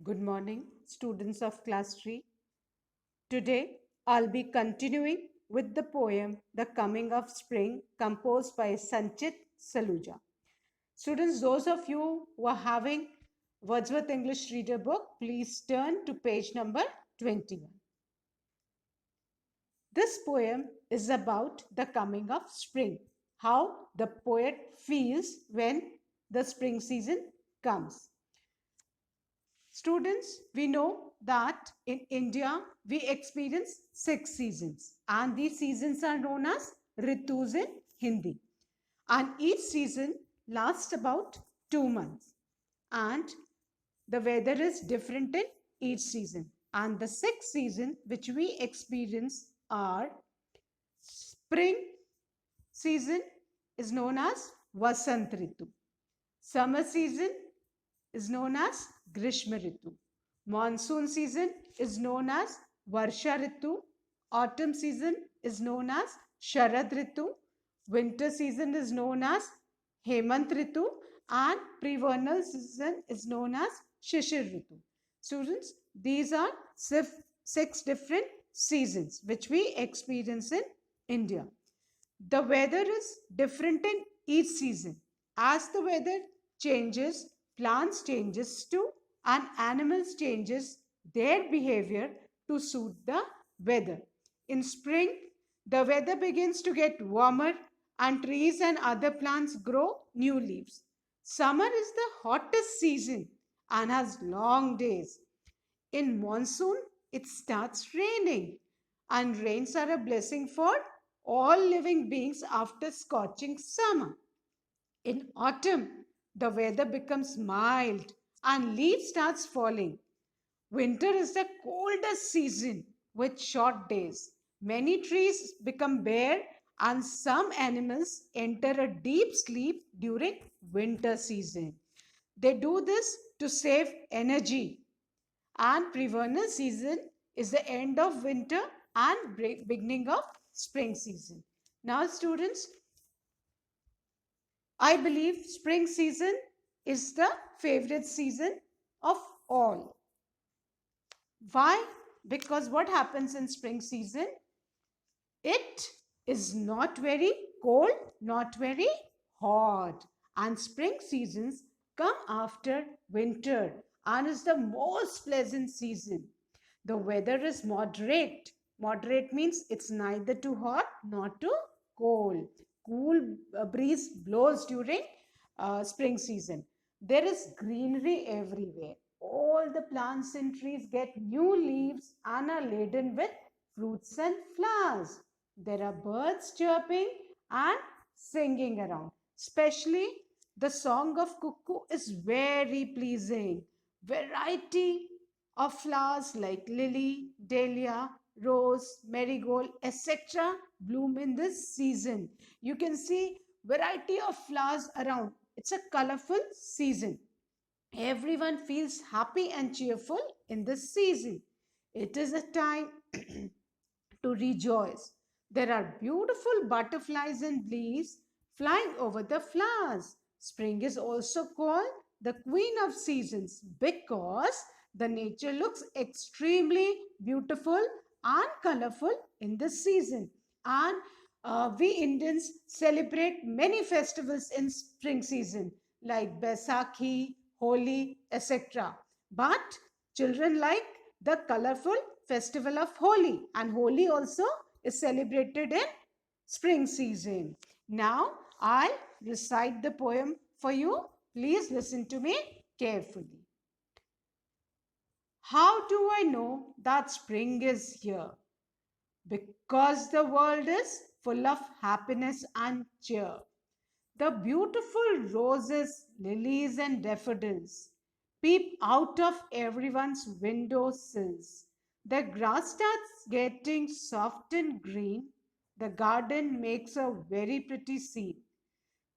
Good morning, students of class 3. Today, I'll be continuing with the poem The Coming of Spring, composed by Sanchit Saluja. Students, those of you who are having Wordsworth English Reader book, please turn to page number 21. This poem is about the coming of spring, how the poet feels when the spring season comes. Students, we know that in India we experience 6 seasons, and these seasons are known as Ritus in Hindi. And each season lasts about 2 months, and the weather is different in each season. And the 6 season which we experience are spring season is known as Vasant Ritu. Summer season is known as Grishma Ritu. Monsoon season is known as Varsha Ritu. Autumn season is known as Sharad Ritu. Winter season is known as Hemant Ritu. And pre-vernal season is known as Shishir Ritu. Students, these are 6 different seasons which we experience in India. The weather is different in each season. As the weather changes, plants changes too, and animals changes their behavior to suit the weather. In spring, the weather begins to get warmer and trees and other plants grow new leaves. Summer is the hottest season and has long days. In monsoon, it starts raining, and rains are a blessing for all living beings after scorching summer. In autumn, the weather becomes mild and leaves starts falling. Winter is the coldest season with short days. Many trees become bare and some animals enter a deep sleep during winter season. They do this to save energy, and pre-vernal season is the end of winter and beginning of spring season. Now students, I believe spring season is the favorite season of all. Why? Because what happens in spring season? It is not very cold, not very hot. And spring seasons come after winter and is the most pleasant season. The weather is moderate. Moderate means it's neither too hot nor too cold. Cool breeze blows during spring season. There is greenery everywhere. All the plants and trees get new leaves and are laden with fruits and flowers. There are birds chirping and singing around. Especially the song of cuckoo is very pleasing. Variety of flowers like lily, dahlia, rose, marigold, etc. bloom in this season. You can see variety of flowers around. It's a colorful season. Everyone feels happy and cheerful in this season. It is a time to rejoice. There are beautiful butterflies and leaves flying over the flowers. Spring is also called the queen of seasons because the nature looks extremely beautiful and colorful in this season. And we Indians celebrate many festivals in spring season like Baisakhi, Holi, etc. But children like the colorful festival of Holi, and Holi also is celebrated in spring season. Now I'll recite the poem for you. Please listen to me carefully. How do I know that spring is here? Because the world is full of happiness and cheer. The beautiful roses, lilies, and daffodils peep out of everyone's window sills. The grass starts getting soft and green. The garden makes a very pretty scene.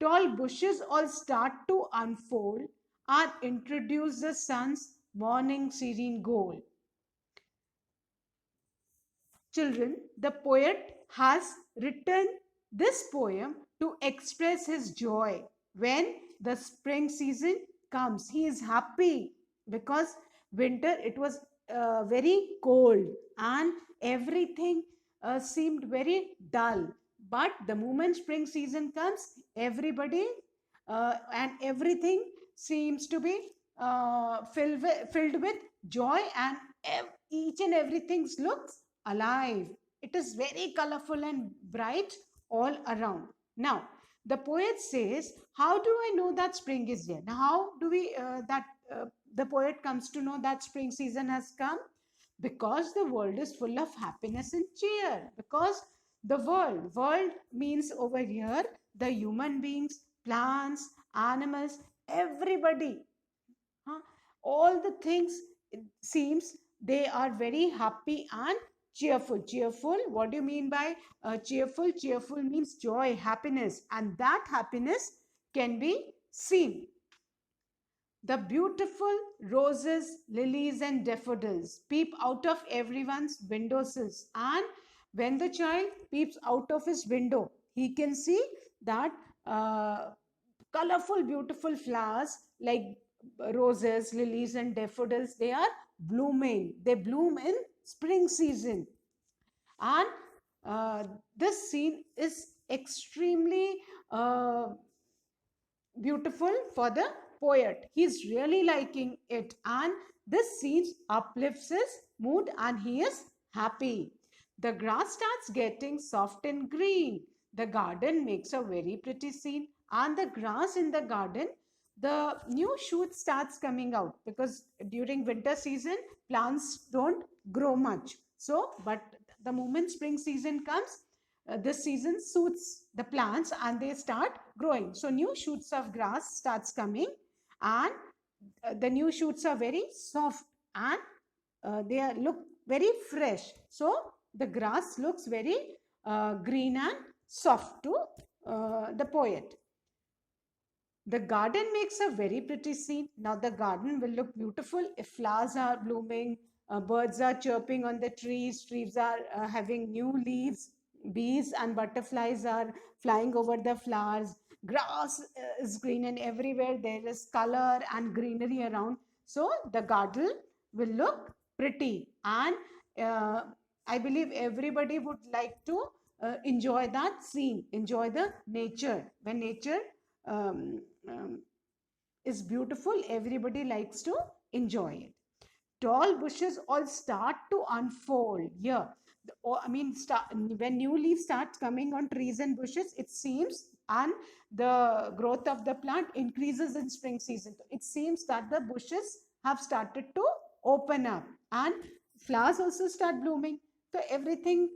Tall bushes all start to unfold and introduce the sun's morning serene gold. Children, the poet has written this poem to express his joy when the spring season comes. He is happy because winter, it was very cold, and everything seemed very dull. But the moment spring season comes, everybody and everything seems to be filled with joy, and each and everything looks alive. It is very colorful and bright all around. Now, the poet says, how do I know that spring is here? Now, how do we that the poet comes to know that spring season has come? Because the world is full of happiness and cheer. Because the world means over here the human beings, plants, animals, everybody, huh? All the things, it seems they are very happy and cheerful. What do you mean by cheerful means joy, happiness, and that happiness can be seen. The beautiful roses, lilies, and daffodils peep out of everyone's windowsills. And when the child peeps out of his window, he can see that colorful, beautiful flowers like roses, lilies, and daffodils, they are blooming. They bloom in spring season. And this scene is extremely beautiful for the poet. He's really liking it, and this scene uplifts his mood and he is happy. The grass starts getting soft and green. The garden makes a very pretty scene, and the grass in the garden, the new shoot starts coming out, because during winter season plants don't grow much. So but the moment spring season comes, this season suits the plants and they start growing. So new shoots of grass starts coming, and the new shoots are very soft, and look very fresh. So the grass looks very green and soft to the poet. The garden makes a very pretty scene. Now the garden will look beautiful if flowers are blooming, birds are chirping on the trees are having new leaves, bees and butterflies are flying over the flowers, grass is green, and everywhere there is color and greenery around. So the garden will look pretty, and uh, I believe everybody would like to enjoy that scene, enjoy the nature. When nature um, um, is beautiful, everybody likes to enjoy it. Tall bushes all start to unfold here. When new leaves start coming on trees and bushes, it seems, and the growth of the plant increases in spring season. It seems that the bushes have started to open up, and flowers also start blooming. So everything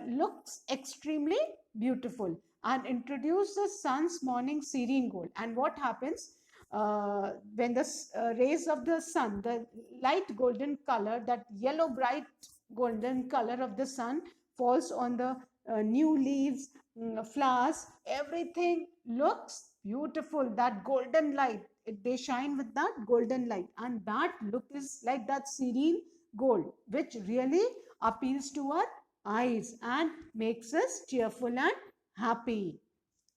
looks extremely beautiful, and introduce the sun's morning serene gold. And what happens when the rays of the sun, the light golden color, that yellow bright golden color of the sun falls on the new leaves, flowers, everything looks beautiful. That golden light, they shine with that golden light, and that look is like that serene gold, which really appeals to our eyes and makes us cheerful and happy.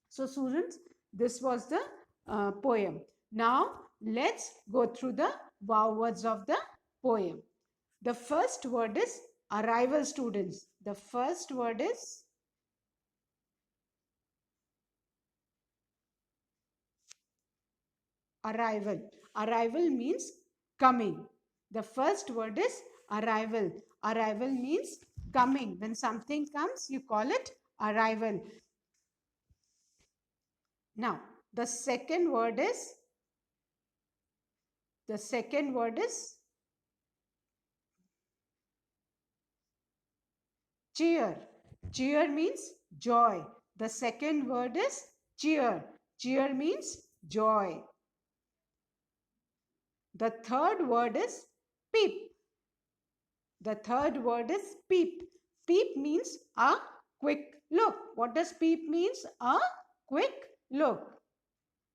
So students, this was the poem. Now let's go through the wow words of the poem. The first word is arrival, students. The first word is arrival. Arrival means coming. The first word is arrival. Arrival means coming. When something comes, you call it arrival. Now, the second word is cheer. Cheer means joy. The second word is cheer. Cheer means joy. The third word is peep. The third word is peep. Peep means a quick look. What does peep means? A quick look.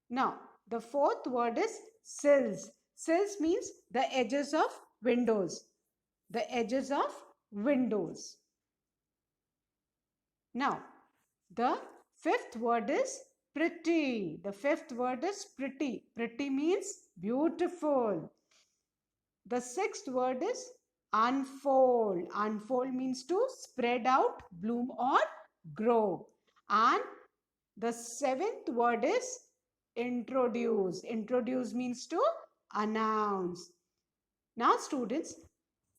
Now, the fourth word is sills. Sills means the edges of windows. The edges of windows. Now, the fifth word is pretty. The fifth word is pretty. Pretty means beautiful. The sixth word is unfold. Unfold means to spread out, bloom, or grow. And the seventh word is introduce. Introduce means to announce. Now, students,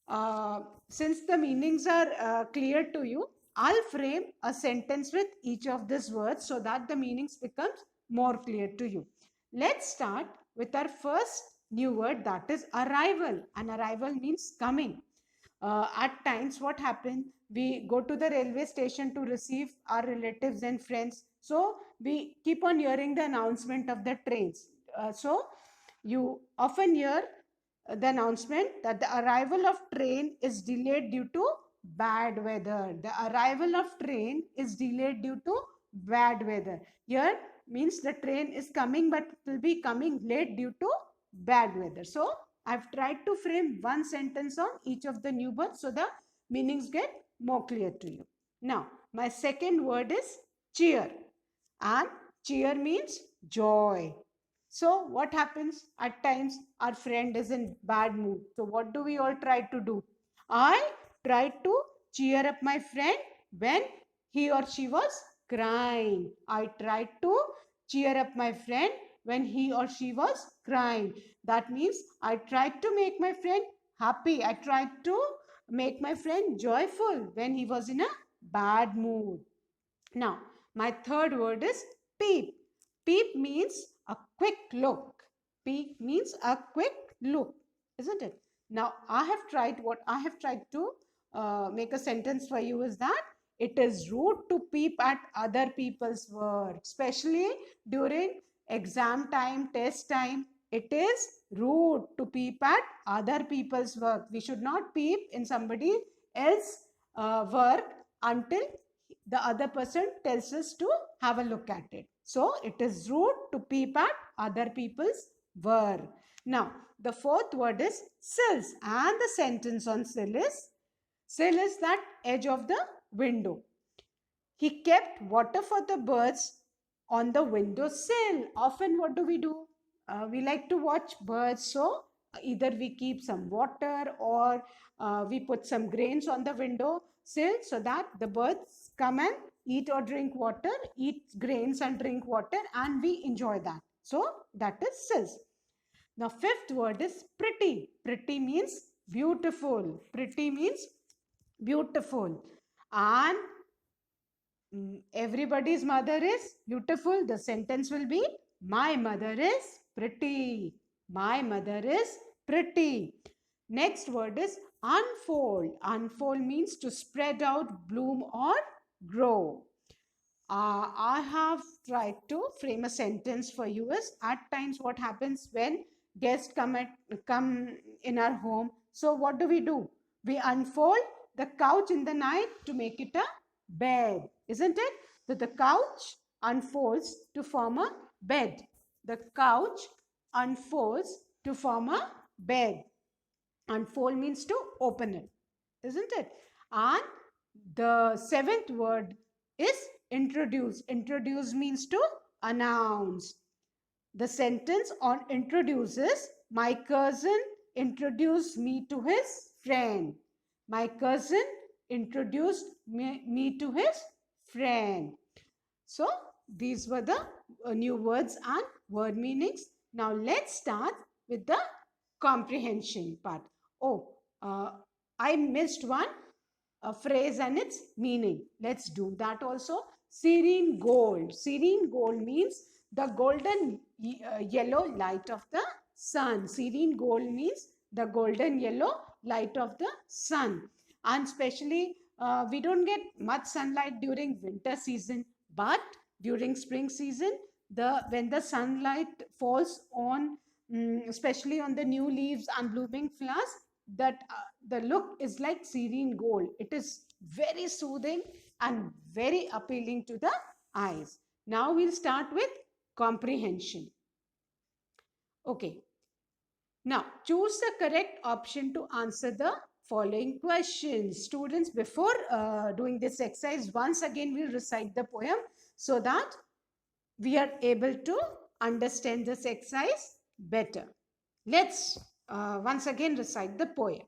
uh, since the meanings are clear to you, I'll frame a sentence with each of these words so that the meanings becomes more clear to you. Let's start with our first new word, that is arrival. And arrival means coming. At times, what happens? We go to the railway station to receive our relatives and friends. So we keep on hearing the announcement of the trains. So you often hear the announcement that the arrival of train is delayed due to bad weather. The arrival of train is delayed due to bad weather. Here means the train is coming but will be coming late due to bad weather. So I've tried to frame one sentence on each of the new words so the meanings get more clear to you. Now, my second word is cheer. And cheer means joy. So what happens? At times our friend is in bad mood. So what do we all try to do? I tried to cheer up my friend when he or she was crying. I tried to cheer up my friend when he or she was crying. That means I tried to make my friend happy. I tried to make my friend joyful when he was in a bad mood. Now, my third word is peep. Peep means a quick look. Peep means a quick look, isn't it? Now, what I have tried to make a sentence for you is that it is rude to peep at other people's work, especially during exam time, test time. It is rude to peep at other people's work. We should not peep in somebody else's work until the other person tells us to have a look at it. So it is rude to peep at other people's work. Now, the fourth word is sills, and the sentence on sill is that edge of the window. He kept water for the birds on the window sill. Often, what do? We like to watch birds, so either we keep some water or we put some grains on the window sill so that the birds come and eat or drink water, eat grains and drink water, and we enjoy that. So that is sills. Now, fifth word is pretty. Pretty means beautiful. Pretty means beautiful. And everybody's mother is beautiful. The sentence will be, my mother is pretty. My mother is pretty. Next word is unfold. Unfold means to spread out, bloom, or grow. I have tried to frame a sentence for you as at times what happens when guests come in our home. So what do? We unfold the couch in the night to make it a bed, isn't it? So the couch unfolds to form a bed. The couch unfolds to form a bed. Unfold means to open it, isn't it? And the seventh word is introduce. Introduce means to announce. The sentence on introduces, my cousin introduced me to his friend. My cousin introduced me to his friend. So these were the new words and word meanings. Now let's start with the comprehension part. Oh, I missed one phrase and its meaning. Let's do that also. Serene gold. Serene gold means the golden yellow light of the sun. Serene gold means the golden yellow light of the sun. And especially, we don't get much sunlight during winter season, but during spring season, when the sunlight falls on, especially on the new leaves and blooming flowers, that the look is like serene gold. It is very soothing and very appealing to the eyes. Now we'll start with comprehension. Okay. Now choose the correct option to answer the following questions. Students, before doing this exercise, once again we'll recite the poem so that we are able to understand this exercise better. Let's once again recite the poem.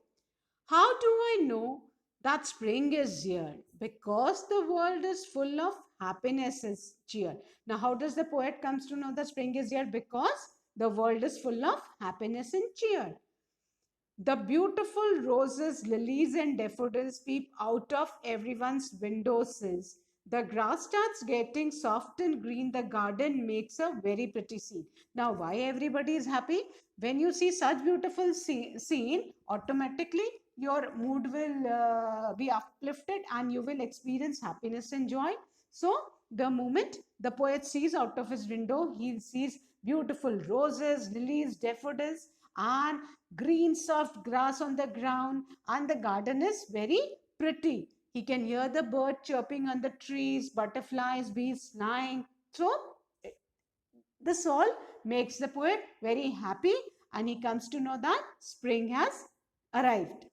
How do I know that spring is here? Because the world is full of happiness and cheer. Now, how does the poet comes to know that spring is here? Because the world is full of happiness and cheer. The beautiful roses, lilies, and daffodils peep out of everyone's windowsills. The grass starts getting soft and green. The garden makes a very pretty scene. Now, why everybody is happy? When you see such beautiful scene, automatically your mood will be uplifted and you will experience happiness and joy. So, the moment the poet sees out of his window, he sees beautiful roses, lilies, daffodils, and green soft grass on the ground, and the garden is very pretty. He can hear the bird chirping on the trees, butterflies, bees flying. So this all makes the poet very happy, and he comes to know that spring has arrived.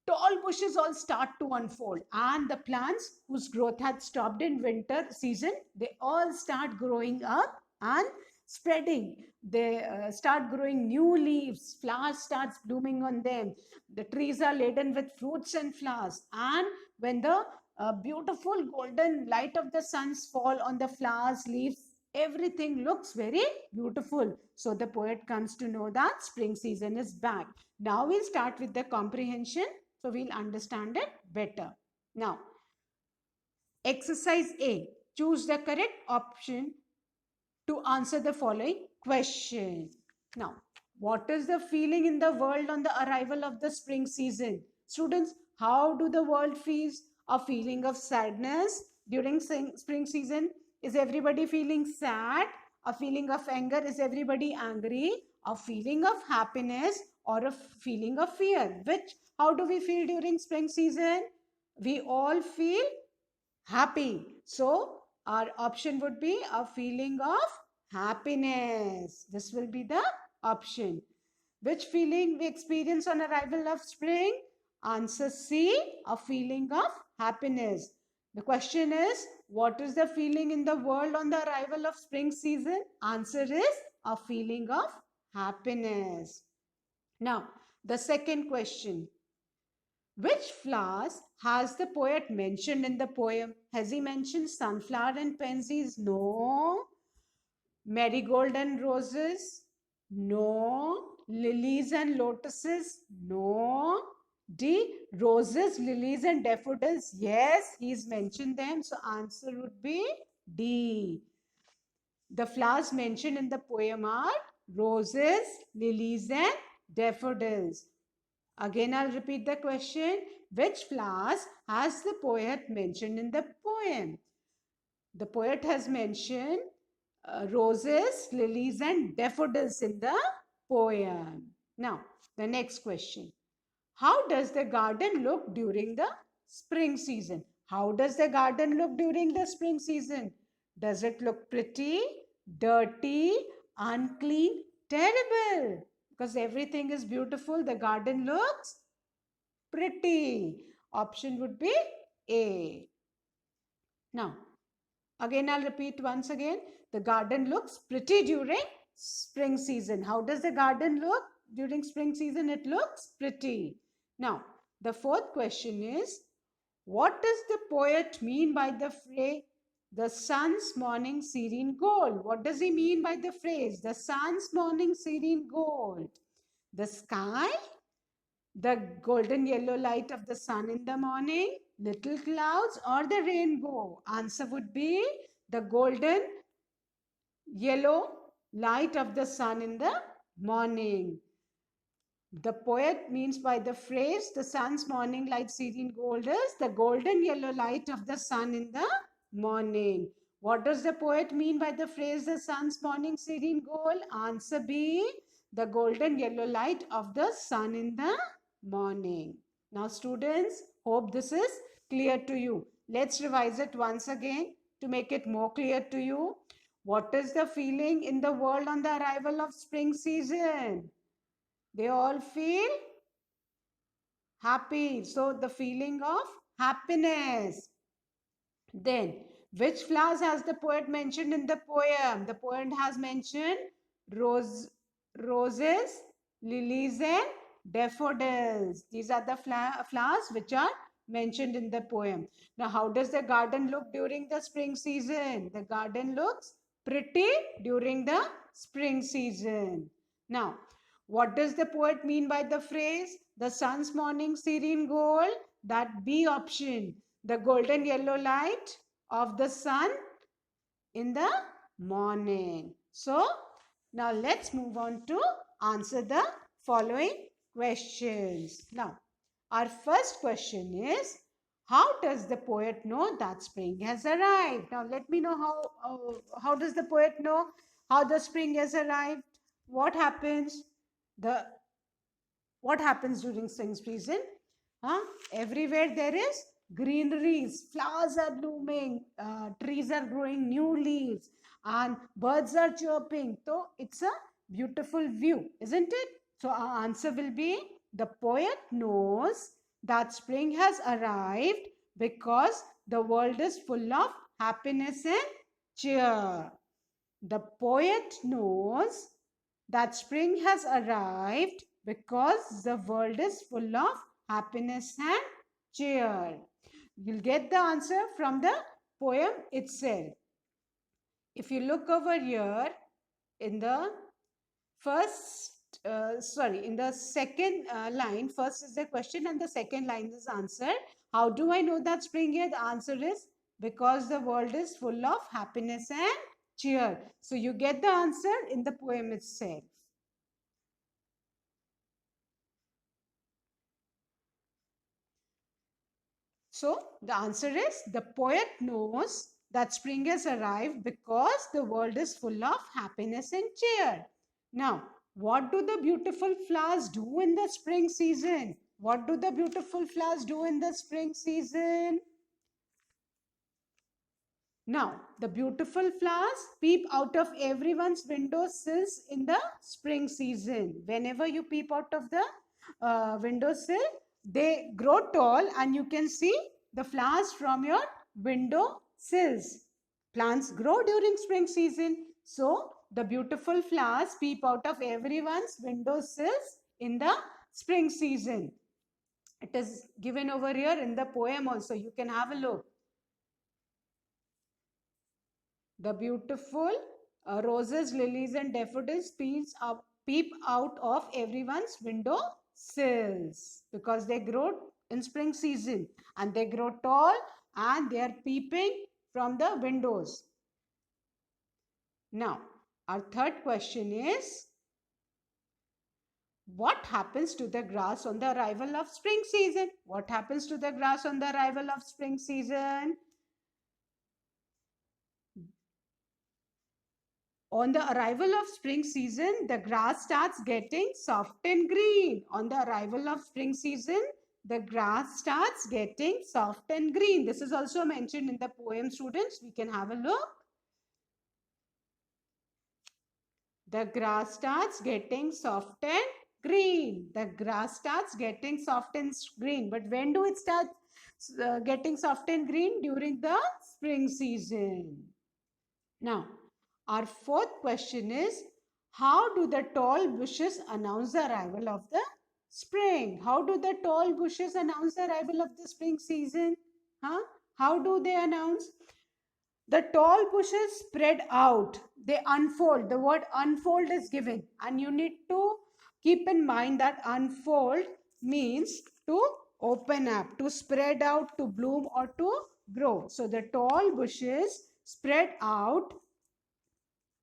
Tall bushes all start to unfold, and the plants whose growth had stopped in winter season, they all start growing up and spreading. They start growing new leaves, flowers starts blooming on them. The trees are laden with fruits and flowers, and when the beautiful golden light of the suns fall on the flowers, leaves, everything looks very beautiful. So the poet comes to know that spring season is back. Now we'll start with the comprehension, so we'll understand it better. Now, exercise A. Choose the correct option to answer the following question. Now, what is the feeling in the world on the arrival of the spring season? Students, how do the world feels? A feeling of sadness during spring season? Is everybody feeling sad? A feeling of anger? Is everybody angry? A feeling of happiness or a feeling of fear? Which, how do we feel during spring season? We all feel happy. So our option would be a feeling of happiness. This will be the option. Which feeling we experience on arrival of spring? Answer C, a feeling of happiness. The question is, what is the feeling in the world on the arrival of spring season? Answer is a feeling of happiness. Now, the second question. Which flowers has the poet mentioned in the poem? Has he mentioned sunflower and pansies? No. Marigold and roses? No. Lilies and lotuses? No. D. Roses, lilies and daffodils? Yes, he's mentioned them. So answer would be D. The flowers mentioned in the poem are roses, lilies and daffodils. Again, I'll repeat the question. Which flowers has the poet mentioned in the poem? The poet has mentioned roses, lilies, and daffodils in the poem. Now, the next question. How does the garden look during the spring season? How does the garden look during the spring season? Does it look pretty, dirty, unclean, terrible? Because everything is beautiful, the garden looks pretty. Option would be A. Now, again, I'll repeat once again. The garden looks pretty during spring season. How does the garden look during spring season? It looks pretty. Now, the fourth question is, what does the poet mean by the phrase, the sun's morning serene gold? What does he mean by the phrase, the sun's morning serene gold? The sky, the golden yellow light of the sun in the morning, little clouds, or the rainbow? Answer would be the golden yellow light of the sun in the morning. The poet means by the phrase, the sun's morning light serene gold, is the golden yellow light of the sun in the morning. What does the poet mean by the phrase, the sun's morning serene gold? Answer B, the golden yellow light of the sun in the morning. Now students, hope this is clear to you. Let's revise it once again to make it more clear to you. What is the feeling in the world on the arrival of spring season? They all feel happy. So the feeling of happiness. Then, which flowers has the poet mentioned in the poem? The poet has mentioned roses, lilies and daffodils. These are the flowers which are mentioned in the poem. Now, how does the garden look during the spring season? The garden looks pretty during the spring season. Now, what does the poet mean by the phrase, the sun's morning serene gold? That B option, the golden yellow light of the sun in the morning. So, now let's move on to answer the following questions. Now, our first question is, how does the poet know that spring has arrived? Now, let me know how does the poet know how the spring has arrived? What happens? The what happens during spring season? Everywhere there is greeneries, flowers are blooming, trees are growing new leaves, and birds are chirping. So it's a beautiful view, isn't it? So our answer will be, the poet knows that spring has arrived because the world is full of happiness and cheer. The poet knows that spring has arrived because the world is full of happiness and cheer. You'll get the answer from the poem itself. If you look over here in the in the second line, first is the question and the second line is answer. How do I know that spring here? The answer is because the world is full of happiness and cheer. So you get the answer in the poem itself. So the answer is, the poet knows that spring has arrived because the world is full of happiness and cheer. Now, what do the beautiful flowers do in the spring season? What do the beautiful flowers do in the spring season? Now, the beautiful flowers peep out of everyone's window sills in the spring season. Whenever you peep out of the window sill, they grow tall and you can see the flowers from your window sills. Plants grow during spring season. So, the beautiful flowers peep out of everyone's window sills in the spring season. It is given over here in the poem also. You can have a look. The beautiful roses, lilies, and daffodils peep out of everyone's window sills because they grow in spring season and they grow tall and they are peeping from the windows. Now, our third question is, what happens to the grass on the arrival of spring season? What happens to the grass on the arrival of spring season? On the arrival of spring season, the grass starts getting soft and green. On the arrival of spring season, the grass starts getting soft and green. This is also mentioned in the poem, students. We can have a look. The grass starts getting soft and green. The grass starts getting soft and green. But when do it start getting soft and green? During the spring season. Now, our fourth question is, how do the tall bushes announce the arrival of the spring? How do the tall bushes announce the arrival of the spring season? How do they announce? The tall bushes spread out. They unfold. The word unfold is given. And you need to keep in mind that unfold means to open up, to spread out, to bloom, or to grow. So the tall bushes spread out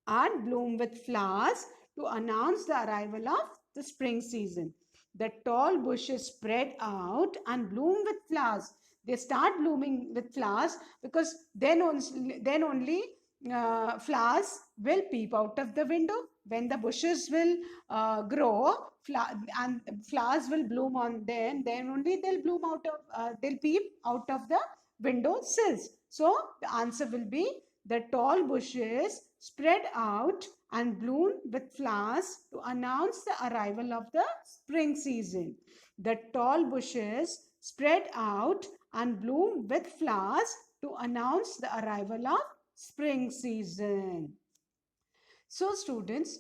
and bloom with flowers to announce the arrival of the spring season. The tall bushes spread out and bloom with flowers. They start blooming with flowers because then only flowers will peep out of the window. When the bushes will grow and flowers will bloom on them, then only they'll bloom they'll peep out of the window sills. So the answer will be, the tall bushes spread out and bloom with flowers to announce the arrival of the spring season. The tall bushes spread out and bloom with flowers to announce the arrival of spring season. So students,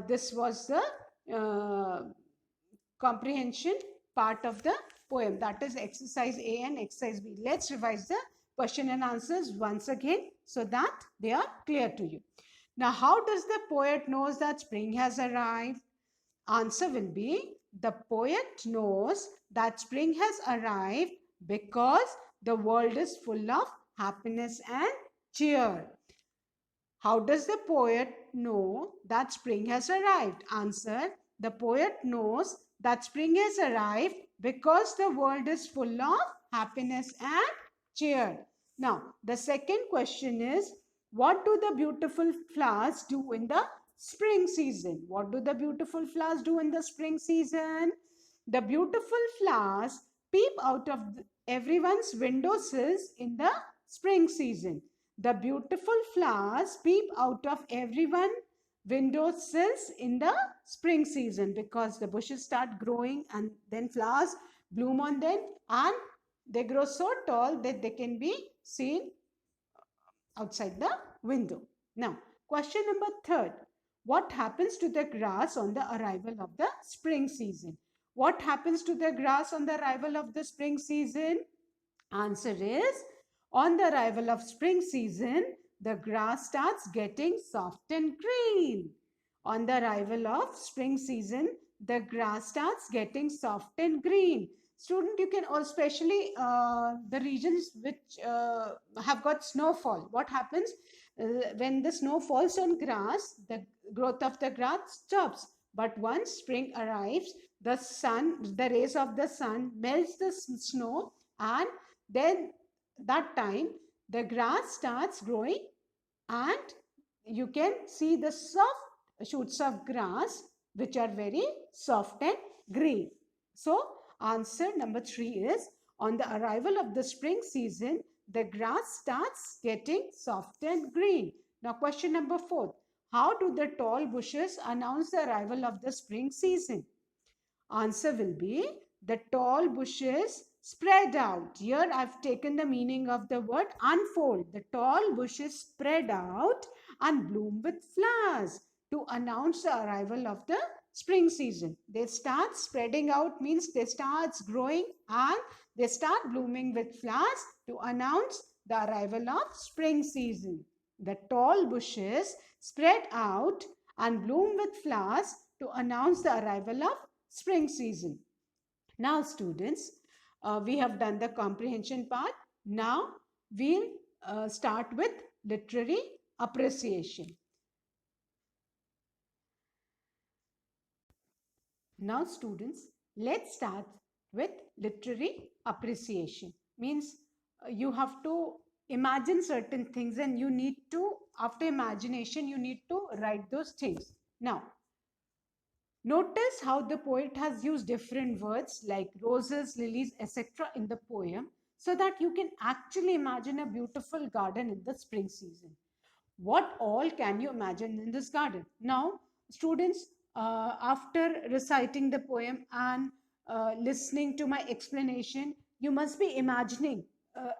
this was the uh, comprehension part of the poem. That is exercise A and exercise B. Let's revise the question and answers once again so that they are clear to you. Now, how does the poet knows that spring has arrived? Answer will be the poet knows that spring has arrived because the world is full of happiness and cheer. How does the poet know that spring has arrived? Answer, the poet knows that spring has arrived because the world is full of happiness and cheer. Now, the second question is, what do the beautiful flowers do in the spring season? What do the beautiful flowers do in the spring season? The beautiful flowers peep out of everyone's windowsills in the spring season. The beautiful flowers peep out of everyone's windowsills in the spring season because the bushes start growing and then flowers bloom on them and they grow so tall that they can be seen outside the window. Now, question number third. What happens to the grass on the arrival of the spring season? What happens to the grass on the arrival of the spring season? Answer is, on the arrival of spring season, the grass starts getting soft and green. On the arrival of spring season, the grass starts getting soft and green. Student, you can also, especially the regions which have got snowfall. What happens when the snow falls on grass? The growth of the grass stops. But once spring arrives, the rays of the sun melts the snow, and then that time the grass starts growing and you can see the soft shoots of grass which are very soft and green. So answer number 3 is, on the arrival of the spring season, the grass starts getting soft and green. Now question number 4. How do the tall bushes announce the arrival of the spring season? Answer will be, the tall bushes spread out. Here I've taken the meaning of the word unfold. The tall bushes spread out and bloom with flowers to announce the arrival of the spring season. They start spreading out means they start growing and they start blooming with flowers to announce the arrival of spring season. The tall bushes spread out and bloom with flowers to announce the arrival of spring season. Now students, we have done the comprehension part. Now we'll start with literary appreciation. Now students, let's start with literary appreciation. Means you have to imagine certain things and you need to, after imagination, you need to write those things. Now, notice how the poet has used different words like roses, lilies, etc. in the poem so that you can actually imagine a beautiful garden in the spring season. What all can you imagine in this garden? Now, students, after reciting the poem and listening to my explanation, you must be imagining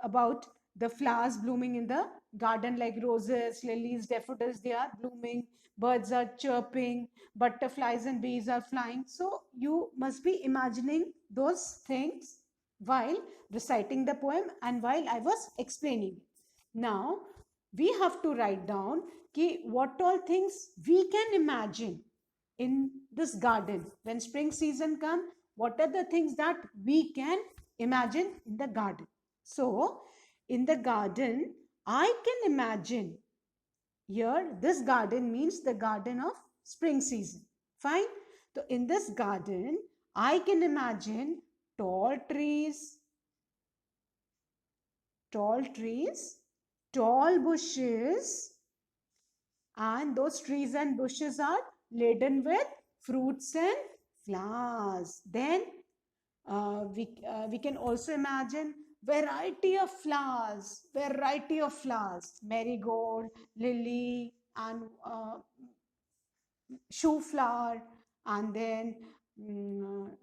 about the flowers blooming in the garden like roses, lilies, daffodils, they are blooming, birds are chirping, butterflies and bees are flying. So you must be imagining those things while reciting the poem and while I was explaining it. Now, we have to write down what all things we can imagine in this garden. When spring season comes, what are the things that we can imagine in the garden? So, in the garden, I can imagine, here this garden means the garden of spring season. Fine. So, in this garden, I can imagine tall trees, tall bushes, and those trees and bushes are laden with fruits and flowers. Then we can also imagine variety of flowers, marigold, lily, and shoe flower, and then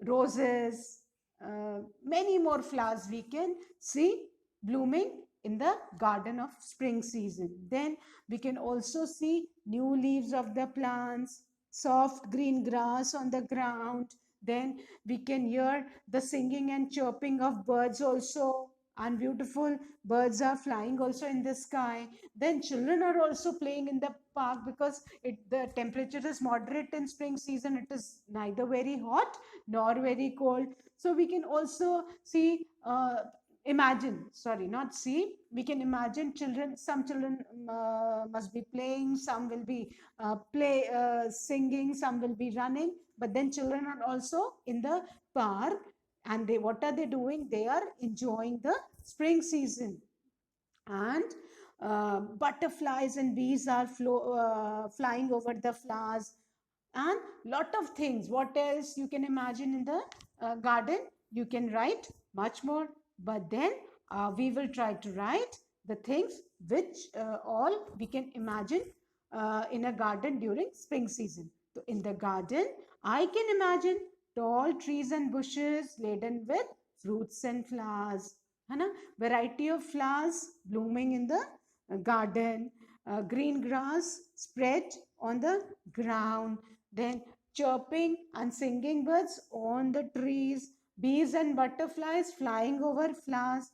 roses, many more flowers we can see blooming in the garden of spring season. Then we can also see new leaves of the plants, soft green grass on the ground. Then we can hear the singing and chirping of birds also, and beautiful birds are flying also in the sky. Then children are also playing in the park because the temperature is moderate in spring season. It is neither very hot nor very cold. So we can also see, imagine, sorry, not see, we can imagine children, some children must be playing, some will be singing, some will be running, but then children are also in the park, and they, what are they doing? They are enjoying the spring season. And butterflies and bees are flying over the flowers, and lot of things. What else you can imagine in the garden? You can write much more, but then we will try to write the things which all we can imagine in a garden during spring season. So in the garden, I can imagine tall trees and bushes laden with fruits and flowers. है ना? Variety of flowers blooming in the garden, green grass spread on the ground, then chirping and singing birds on the trees, bees and butterflies flying over flowers.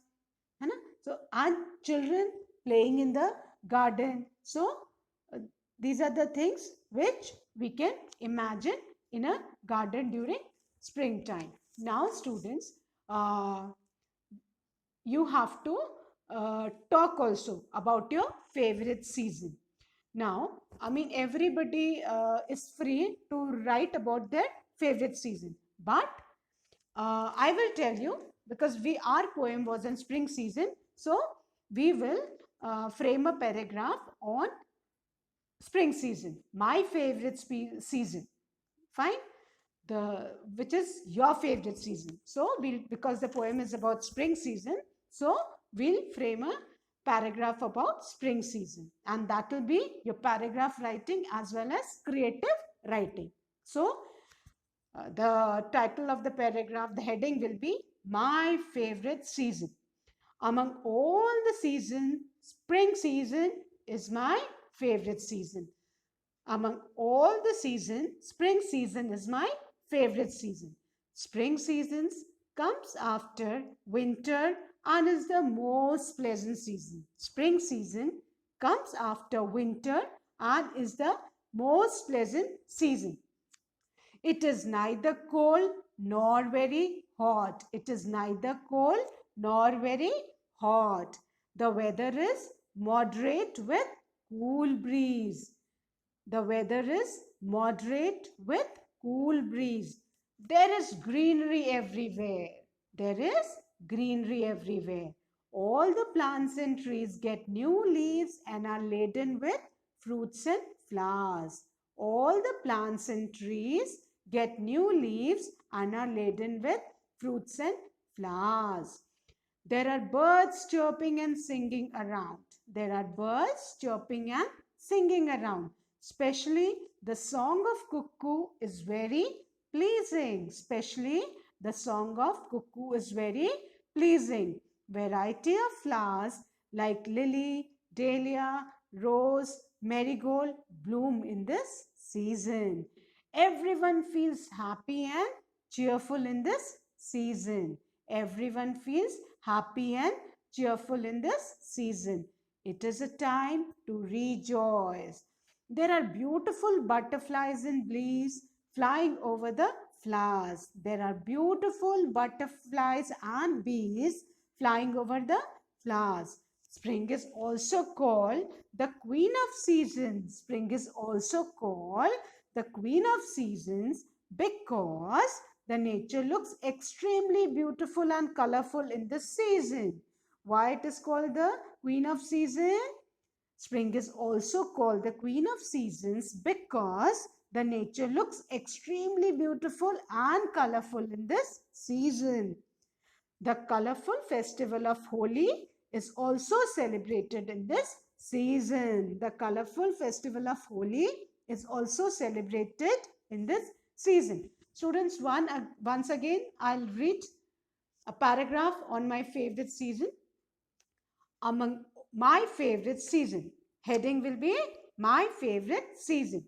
है ना? So, and children playing in the garden. So, uh, these are the things which we can imagine in a garden during springtime. Now, students, you have to talk also about your favorite season. Now, I mean, everybody is free to write about their favorite season, but I will tell you, because our poem was in spring season, so we will frame a paragraph on spring season, my favorite season. Fine, the which is your favorite season. So we'll, because the poem is about spring season, so we'll frame a paragraph about spring season, and that will be your paragraph writing as well as creative writing. So the title of the paragraph, the heading will be my favorite season. Among all the seasons, spring season is my favorite season. Among all the seasons, spring season is my favorite season. Spring seasons comes after winter and is the most pleasant season. Spring season comes after winter and is the most pleasant season. It is neither cold nor very hot. It is neither cold nor very hot. The weather is moderate with cool breeze. The weather is moderate with cool breeze. There is greenery everywhere. There is greenery everywhere. All the plants and trees get new leaves and are laden with fruits and flowers. All the plants and trees get new leaves and are laden with fruits and flowers. There are birds chirping and singing around. There are birds chirping and singing around. Especially the song of cuckoo is very pleasing. Especially the song of cuckoo is very pleasing. Variety of flowers like lily, dahlia, rose, marigold bloom in this season. Everyone feels happy and cheerful in this season. Everyone feels happy and cheerful in this season. It is a time to rejoice. There are beautiful butterflies and bees flying over the flowers. There are beautiful butterflies and bees flying over the flowers. Spring is also called the queen of seasons. Spring is also called the queen of seasons because the nature looks extremely beautiful and colorful in this season. Why it is called the queen of season? Spring is also called the queen of seasons because the nature looks extremely beautiful and colorful in this season. The colorful festival of Holi is also celebrated in this season. The colorful festival of Holi is also celebrated in this season. Students, once again, I'll read a paragraph on my favorite season. Among my favorite season. Heading will be my favorite season.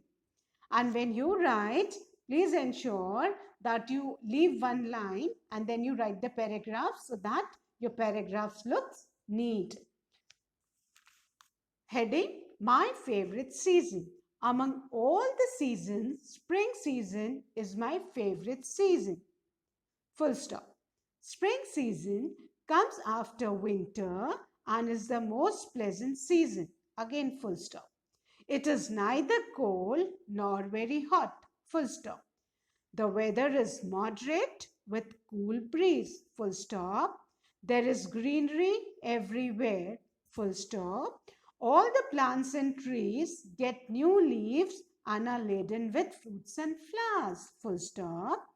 And when you write, please ensure that you leave one line and then you write the paragraph so that your paragraphs looks neat. Heading, my favorite season. Among all the seasons, spring season is my favorite season. Full stop. Spring season comes after winter and is the most pleasant season. Again, full stop. It is neither cold nor very hot. Full stop. The weather is moderate with cool breeze. Full stop. There is greenery everywhere. Full stop. All the plants and trees get new leaves and are laden with fruits and flowers. Full stop.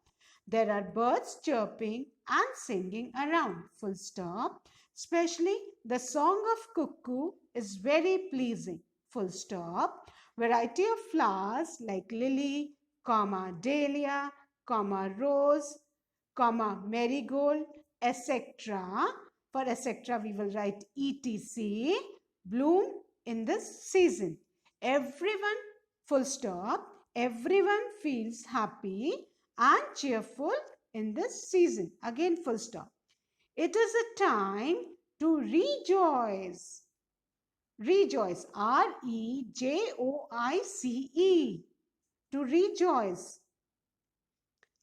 There are birds chirping and singing around. Full stop. Especially the song of cuckoo is very pleasing. Full stop. Variety of flowers like lily, dahlia, rose, marigold, etc. For etc. we will write etc. bloom in this season. Everyone, full stop, everyone feels happy and cheerful in this season. Again, full stop. It is a time to rejoice. Rejoice, R-E-J-O-I-C-E. To rejoice,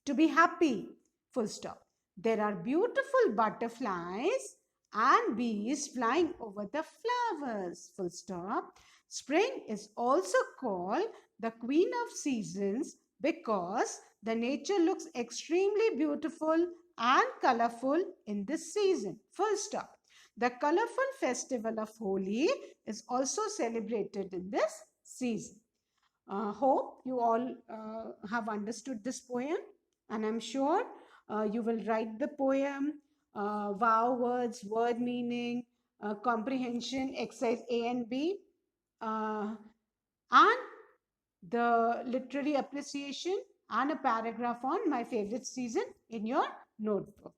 to be happy, full stop. There are beautiful butterflies and bees flying over the flowers, full stop. Spring is also called the queen of seasons because the nature looks extremely beautiful and colorful in this season, full stop. The colorful festival of Holi is also celebrated in this season. Hope you all have understood this poem, and I'm sure you will write the poem, wow words, word meaning, comprehension, exercise A and B, and the literary appreciation and a paragraph on my favorite season in your notebook.